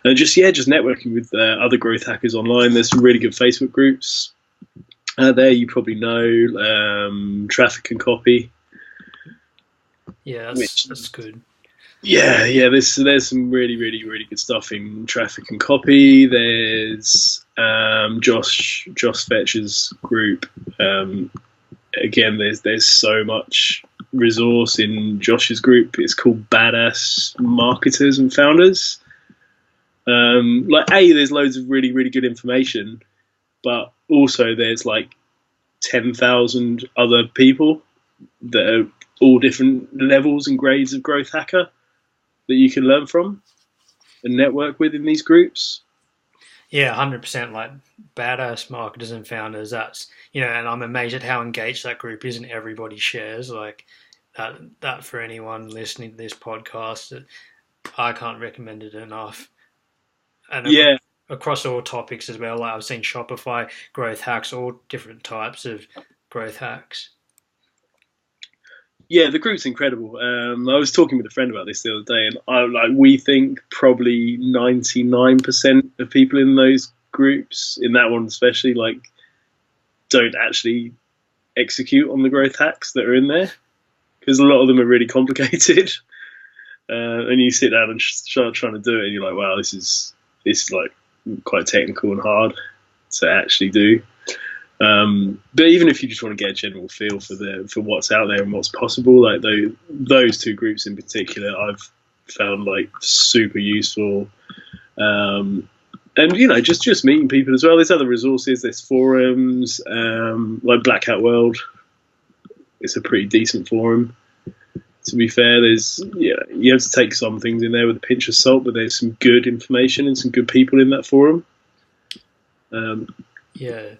And just networking with other growth hackers online. There's some really good Facebook groups there. You probably know Traffic and Copy. Yeah, that's good. Yeah. There's some really good stuff in Traffic and Copy. There's Josh Fetcher's group. Again, there's so much resource in Josh's group. It's called Badass Marketers and Founders. There's loads of really good information, but also there's like 10,000 other people that are all different levels and grades of growth hacker that you can learn from and network with in these groups. Yeah, 100%. Like Badass Marketers and Founders. That's and I'm amazed at how engaged that group is, and everybody shares like that for anyone listening to this podcast. I can't recommend it enough. And across all topics as well. Like I've seen Shopify growth hacks, all different types of growth hacks? Yeah, the group's incredible. I was talking with a friend about this the other day, and we think probably 99% of people in those groups, in that one especially, don't actually execute on the growth hacks that are in there, because a lot of them are really complicated. And you sit down and start trying to do it, and you're like, wow, this is like quite technical and hard to actually do. But even if you just want to get a general feel for what's out there and what's possible, like those two groups in particular, I've found like super useful. And just meeting people as well. There's other resources. There's forums like Black Hat World. It's a pretty decent forum. To be fair, you have to take some things in there with a pinch of salt, but there's some good information and some good people in that forum. Yeah.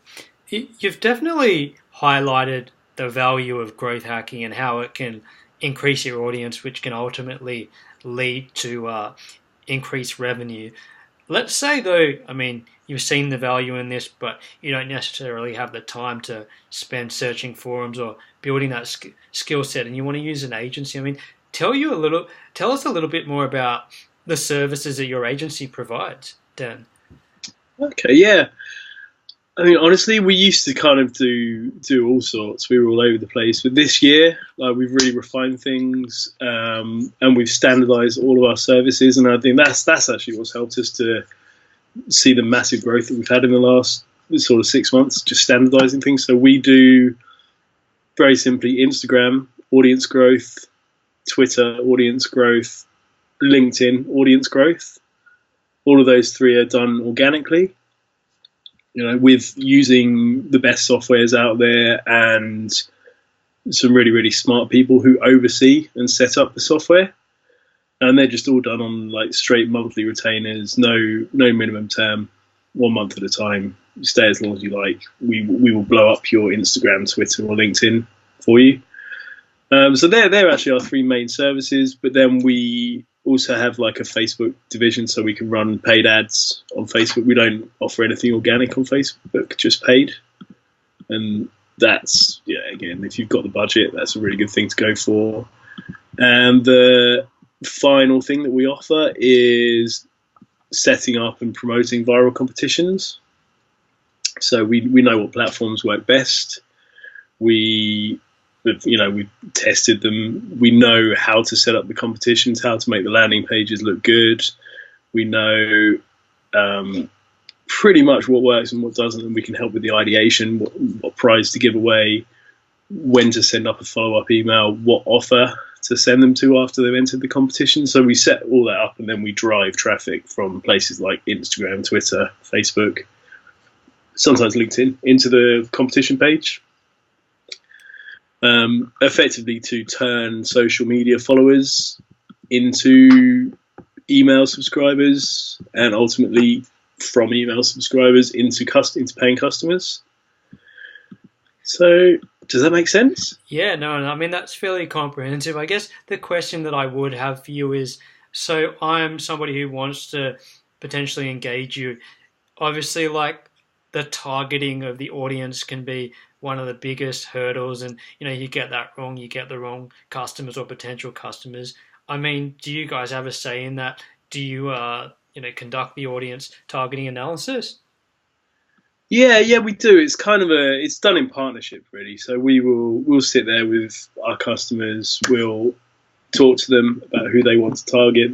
You've definitely highlighted the value of growth hacking and how it can increase your audience, which can ultimately lead to increased revenue. Let's say, though, I mean, you've seen the value in this, but you don't necessarily have the time to spend searching forums or building that skill set, and you want to use an agency. I mean, tell us a little bit more about the services that your agency provides, Dan. Okay, yeah. I mean, honestly, we used to kind of do all sorts. We were all over the place. But this year, we've really refined things, and we've standardized all of our services. And I think that's actually what's helped us to see the massive growth that we've had in the last sort of 6 months, just standardizing things. So we do, very simply, Instagram, audience growth, Twitter, audience growth, LinkedIn, audience growth. All of those three are done organically, with using the best softwares out there and some really, really smart people who oversee and set up the software. And they're just all done on like straight monthly retainers, no minimum term, 1 month at a time. Stay as long as you like. We will blow up your Instagram, Twitter, or LinkedIn for you. So they're actually our three main services. But then we also have like a Facebook division, so we can run paid ads on Facebook. We don't offer anything organic on Facebook, just paid. And that's, again, if you've got the budget, that's a really good thing to go for. And the final thing that we offer is setting up and promoting viral competitions. So we know what platforms work best. We've tested them. We know how to set up the competitions, how to make the landing pages look good. We know pretty much what works and what doesn't, and we can help with the ideation, what prize to give away, when to send up a follow-up email, what offer to send them to after they've entered the competition. So we set all that up, and then we drive traffic from places like Instagram, Twitter, Facebook, sometimes LinkedIn, into the competition page. Effectively to turn social media followers into email subscribers, and ultimately from email subscribers into paying customers. So does that make sense? Yeah, no, I mean, that's fairly comprehensive. I guess the question that I would have for you is, so I'm somebody who wants to potentially engage you. Obviously, like, the targeting of the audience can be one of the biggest hurdles, and you get that wrong, you get the wrong customers or potential customers. I mean, do you guys have a say in that? Do you conduct the audience targeting analysis? Yeah, we do. It's it's done in partnership, really. So we'll sit there with our customers. We'll talk to them about who they want to target.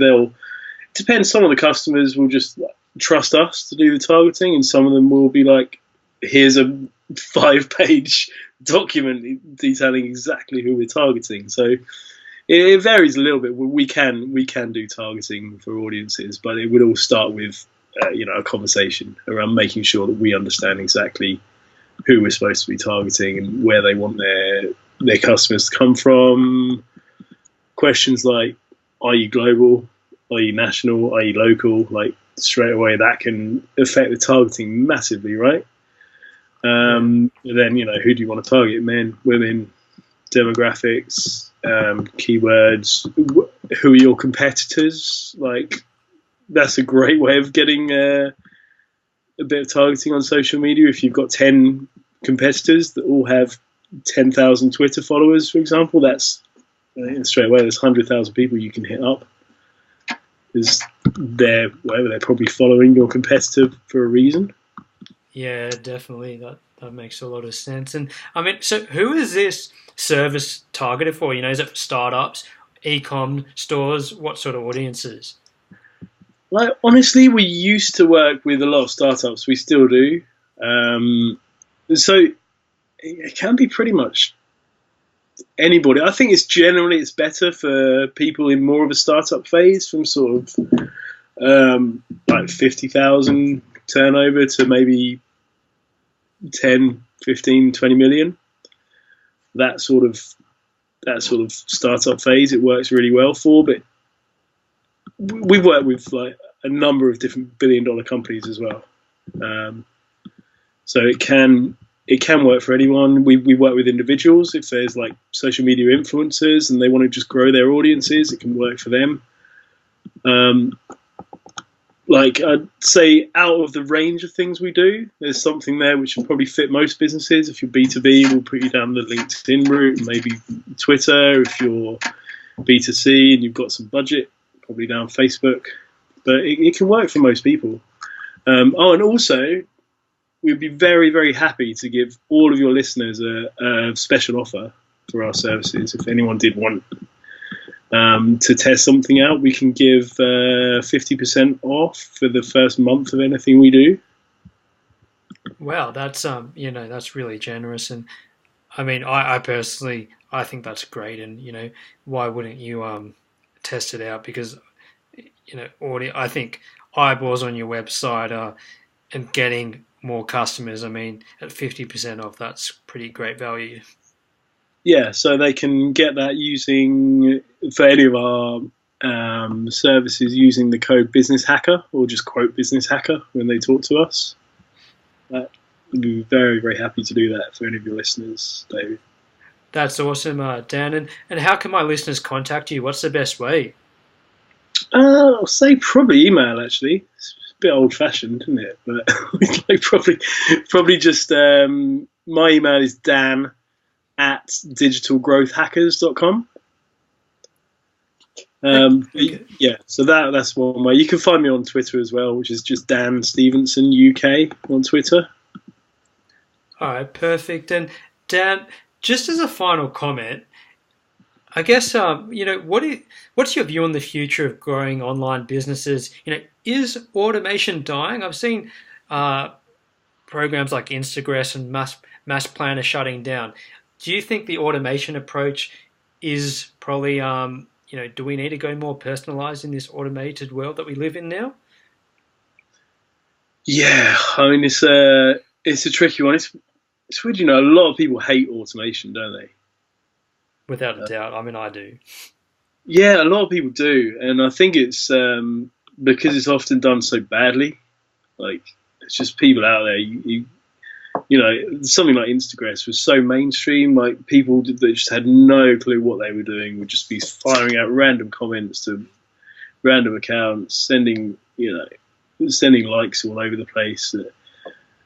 Depends. Some of the customers will just trust us to do the targeting, and some of them will be like, here's a 5-page document detailing exactly who we're targeting. So it varies a little bit. We can do targeting for audiences, but it would all start with a conversation around making sure that we understand exactly who we're supposed to be targeting and where they want their customers to come from. Questions like, are you global? Are you national? Are you local? Like, straight away, that can affect the targeting massively, right? Then, who do you want to target? Men, women, demographics, keywords. Who are your competitors? Like, that's a great way of getting a bit of targeting on social media. If you've got 10 competitors that all have 10,000 Twitter followers, for example, that's straight away there's 100,000 people you can hit up. Because they're probably following your competitor for a reason. Yeah, definitely. That makes a lot of sense. And I mean, so who is this service targeted for? Is it for startups, e-com stores? What sort of audiences? Like, honestly, we used to work with a lot of startups. We still do. So it can be pretty much anybody. I think it's better for people in more of a startup phase, from sort of like 50,000 turnover to maybe 10, 15, 20 million. That sort of startup phase, it works really well for. But we've worked with like a number of different billion-dollar companies as well. So it can work for anyone. We work with individuals. If there's like social media influencers and they want to just grow their audiences, it can work for them. Like, I'd say out of the range of things we do, there's something there which will probably fit most businesses. If you're B2B, we'll put you down the LinkedIn route, maybe Twitter. If you're B2C and you've got some budget, probably down Facebook. But it can work for most people. And also, we'd be very, very happy to give all of your listeners a special offer for our services. If anyone did want to test something out, we can give 50% off for the first month of anything we do. Wow, that's that's really generous. And I mean, I personally, I think that's great. And why wouldn't you test it out? Because audio, I think eyeballs on your website and getting more customers. I mean, at 50% off, that's pretty great value. Yeah, so they can get that using, for any of our services, using the code Business Hacker, or just quote Business Hacker when they talk to us. We'd be very, very happy to do that for any of your listeners, David. That's awesome, Dan. And how can my listeners contact you? What's the best way? I'll say probably email, actually. It's a bit old-fashioned, isn't it? But like probably just my email is dan@digitalgrowthhackers.com. Yeah, so that's one way. You can find me on Twitter as well, which is just Dan Stephenson UK on Twitter. All right, perfect. And Dan, just as a final comment, I guess what's your view on the future of growing online businesses? Is automation dying? I've seen programs like Instagress and Mass Planner shutting down. Do you think the automation approach is probably do we need to go more personalized in this automated world that we live in now? Yeah, I mean, it's a tricky one. It's weird, a lot of people hate automation, don't they? Without a doubt. I mean, I do. Yeah, a lot of people do, and I think it's because it's often done so badly. Like, it's just people out there. Something like Instagram was so mainstream. Like, people that just had no clue what they were doing would just be firing out random comments to random accounts, sending likes all over the place.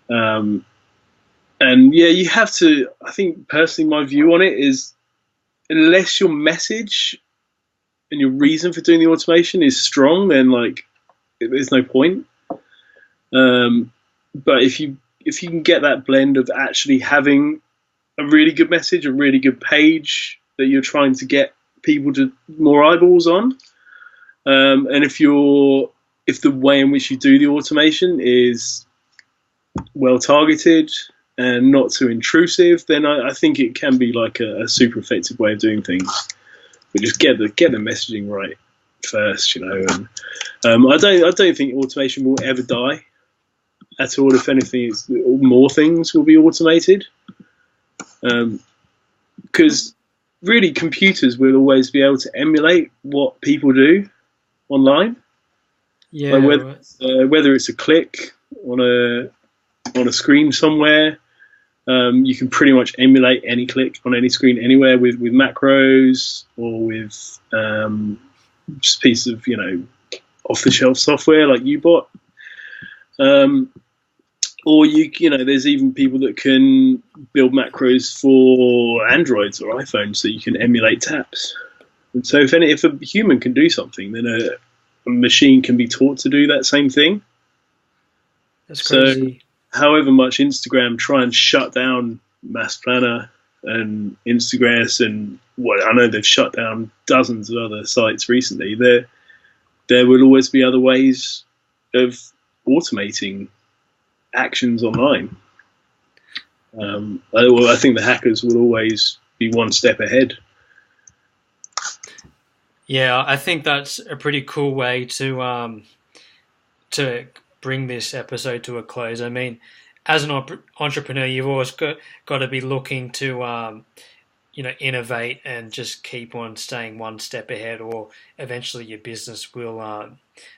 And yeah, you have to. I think personally, my view on it is, unless your message and your reason for doing the automation is strong, then there's no point. But if you can get that blend of actually having a really good message, a really good page that you're trying to get people to more eyeballs on, and if the way in which you do the automation is well targeted and not too intrusive, then I think it can be like a super effective way of doing things. But just get the messaging right first, And I don't think automation will ever die at all. If anything, more things will be automated, because really computers will always be able to emulate what people do online. Yeah, whether it's a click on a screen somewhere. You can pretty much emulate any click on any screen anywhere with macros or with just pieces of off-the-shelf software like Ubot. Or there's even people that can build macros for Androids or iPhones so you can emulate taps. And so if a human can do something, then a machine can be taught to do that same thing. That's crazy. So, however much Instagram try and shut down Mass Planner and Instagram, and I know they've shut down dozens of other sites recently, there will always be other ways of automating actions online. I think the hackers will always be one step ahead. Yeah, I think that's a pretty cool way to bring this episode to a close. I mean, as an entrepreneur, you've always got to be looking to innovate and just keep on staying one step ahead, or eventually your business will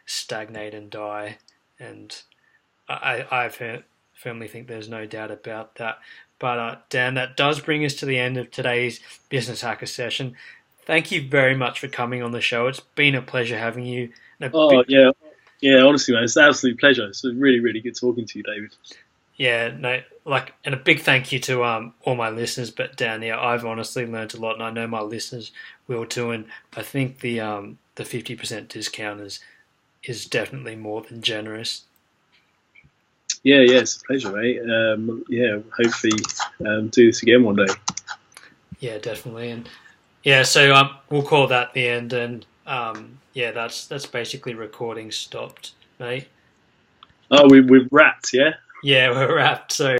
stagnate and die. And I firmly think there's no doubt about that. But Dan, that does bring us to the end of today's Business Hacker session. Thank you very much for coming on the show. It's been a pleasure having you. Yeah, honestly, man, it's an absolute pleasure. It's really, really good talking to you, David. Yeah, no, and a big thank you to all my listeners. But Dan, yeah, I've honestly learned a lot, and I know my listeners will too. And I think the 50% discount is definitely more than generous. Yeah, it's a pleasure, mate. Hopefully do this again one day. Yeah, definitely. And yeah, so we'll call that the end. And that's basically recording stopped, mate. Oh, we've wrapped, yeah? Yeah, we're wrapped. So